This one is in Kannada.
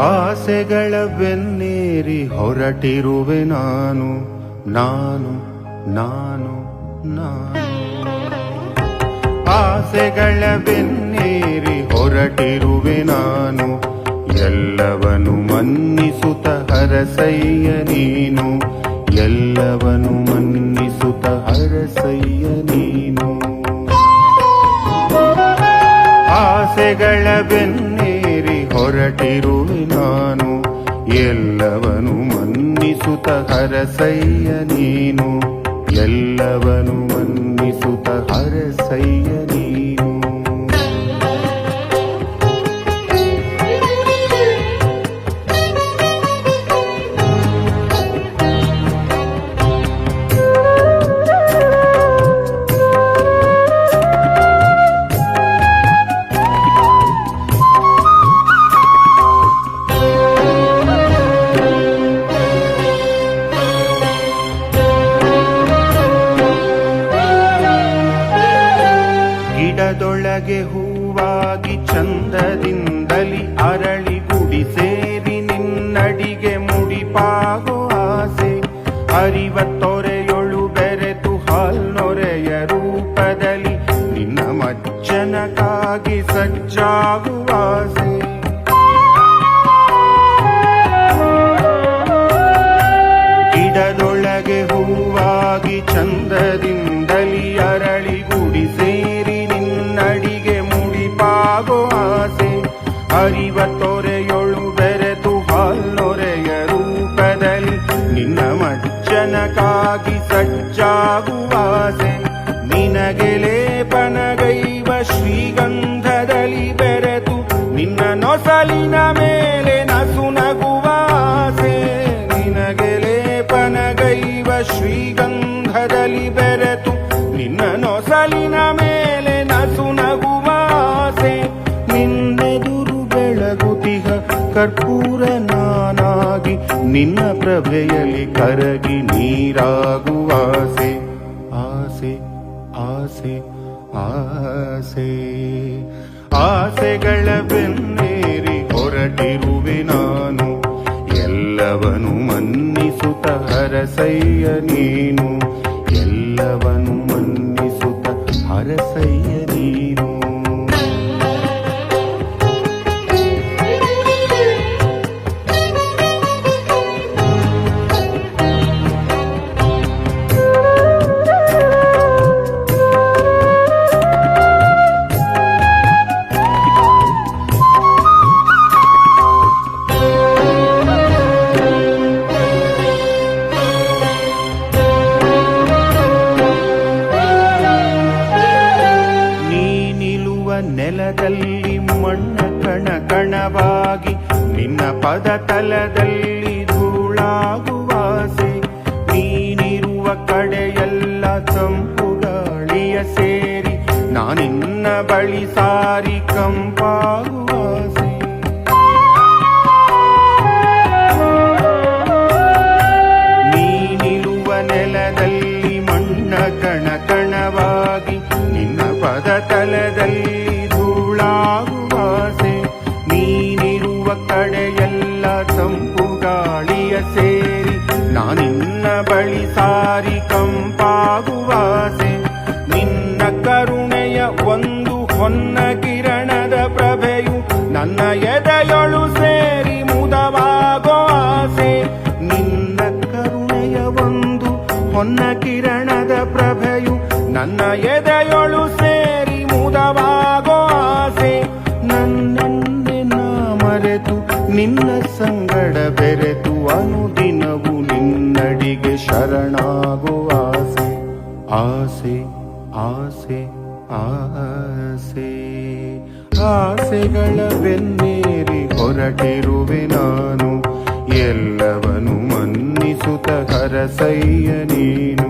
ಆಸೆಗಳ ಬೆನ್ನೇರಿ ಹೊರಟಿರುವೆ ನಾನು ನಾನು ನಾನು ನಾನು ಆಸೆಗಳ ಬೆನ್ನೇರಿ ಹೊರಟಿರುವೆ ನಾನು ಎಲ್ಲವನು ಮನ್ನಿಸುತ್ತ ಹರಸಯ್ಯ ನೀನು ಎಲ್ಲವನು ಮನ್ನಿಸುತ್ತ ಹರಸಯ್ಯ ನೀನು ಆಸೆಗಳ ಬೆನ್ನೇರಿ ಹೊರಟಿರುವೆ ನಾನು ಎಲ್ಲವನು ಮನ್ನಿಸುತ್ತ ಹರಸಯ್ಯ ನೀನು ಎಲ್ಲವನು ಮನ್ನಿಸುತ್ತ ಹರಸಯ್ಯ ನೀನು ಗಿಡದೊಳಗೆ ಹೂವಾಗಿ ಚಂದದಿಂದಲಿ ಅರಳಿ ಗುಡಿ ಸೇರಿ ನಿನ್ನಡಿಗೆ ಮುಡಿಪಾಗೋ ಆಸೆ ಅರಿವ ತೊರೆಯೊಳು ಬೆರೆತು ಹಾಲ್ನೊರೆಯ ರೂಪದಲ್ಲಿ ನಿನ್ನ ಮಜ್ಜನಕ್ಕಾಗಿ ಸಜ್ಜಾಗುವ ಆಸೆ ಗಿಡದೊಳಗೆ ಹೂವಾಗಿ ಚಂದದಿಂದಲಿ ಅರಳಿ ಗುಡಿ ಸೇರಿ ನಿನ್ನಡಿಗೆ ಮುಡಿಪಾಗೋ ಆಸೆ ಅರಿವ ತೊರೆಯೊಳು ಬೆರೆತು ಹಾಲ್ನೊರೆಯ ರೂಪದಲ್ಲಿ ನಿನ್ನ ಮಜ್ಜನಕ್ಕಾಗಿ ಸಜ್ಜಾಗುವ ಆಸೆ ನಿನಗೆ ಲೇಪನಗೈವ ಶ್ರೀಗಂಧದಲ್ಲಿ ಬೆರೆತು ನಿನ್ನ ನೊಸಲಿನ ಮೇಲೆ ನಸುನಗುವ ಆಸೆ ನಿನಗೆ ಲೇಪನಗೈವ ಶ್ರೀಗಂಧದಲ್ಲಿ ಬೆರೆತು ನಿನ್ನ ನೊಸಲಿನ ಮೇಲೆ ನಸುನಗುವ ಆಸೆ ನಿನ್ನೆದುರು ಬೆಳಗುತಿಹ ಕರ್ಪೂರ ನಾನಾಗಿ ನಿನ್ನ ಪ್ರಭೆಯಲ್ಲಿ ಕರಗಿ ನೀರಾಗುವ ಆಸೆ ಆಸೆ ಆಸೆ ಆಸೆ ಆಸೆಗಳ ಬೆನ್ನೇರಿ ಹೊರಟಿರುವೆ ನಾನು ಎಲ್ಲವನು ಮನ್ನಿಸುತ್ತ ಹರಸಯ್ಯ ನೀನು ಎಲ್ಲವನು ಮನ್ನಿಸುತ್ತ ಹರಸಯ್ಯ ನೀನು ನೆಲದಲ್ಲಿ ಮಣ್ಣ ಕಣ ಕಣವಾಗಿ ನಿನ್ನ ಪದ ತಲದಲ್ಲಿ ಧೂಳಾಗುವ ಆಸೆ ನೀನಿರುವ ಕಡೆಯೆಲ್ಲ ತಂಪು ಗಾಳಿಯ ಸೇರಿ ನಾನಿನ್ನ ಬಳಿ ಸಾರಿ ಕಂಪಾಗುವ ಆಸೆ ನೀನಿರುವ ನೆಲದಲ್ಲಿ ಮಣ್ಣ ಕಣ ಕಣವಾಗಿ ನಿನ್ನ ಪದ ತಲದಲ್ಲಿ ಧೂಳಾಗುವಾಸೆ ನೀನಿರುವ ಕಡೆಯೆಲ್ಲ ತಂಪು ಗಾಳಿಯ ಸೇರಿ ನಾನಿನ್ನ ಬಳಿ ಸಾರಿ ಕಂಪಾಗುವಾಸೆ ನಿನ್ನ ಕರುಣೆಯ ಒಂದು ಹೊನ್ನ ಕಿರಣದ ಪ್ರಭೆಯು ನನ್ನ ಎದೆಯೊಳು ಸೇರಿ ಮುದವಾಗೋ ಆಸೆ ನಿನ್ನ ಕರುಣೆಯ ಒಂದು ಹೊನ್ನ ಕಿರಣದ ಪ್ರಭೆಯು ನನ್ನ ಎದೆಯೊಳು ಸೇರಿ ಮುದವಾಗೋ ಆಸೆ ನನ್ನನ್ನೇ ನಾ ಮರೆತು ನಿನ್ನ ಸಂಗಡ ಬೆರೆತು ಅನುದಿನವು ನಿನ್ನಡಿಗೆ ಶರಣಾಗುವ ಆಸೆ ಆಸೆ ಆಸೆ ಆಸೆ ಆಸೆಗಳ ಬೆನ್ನೇರಿ ಹೊರಟಿರುವೆ ನಾನು ಎಲ್ಲವನು ಮನ್ನಿಸುತ್ತ ಹರಸಯ್ಯ ನೀನು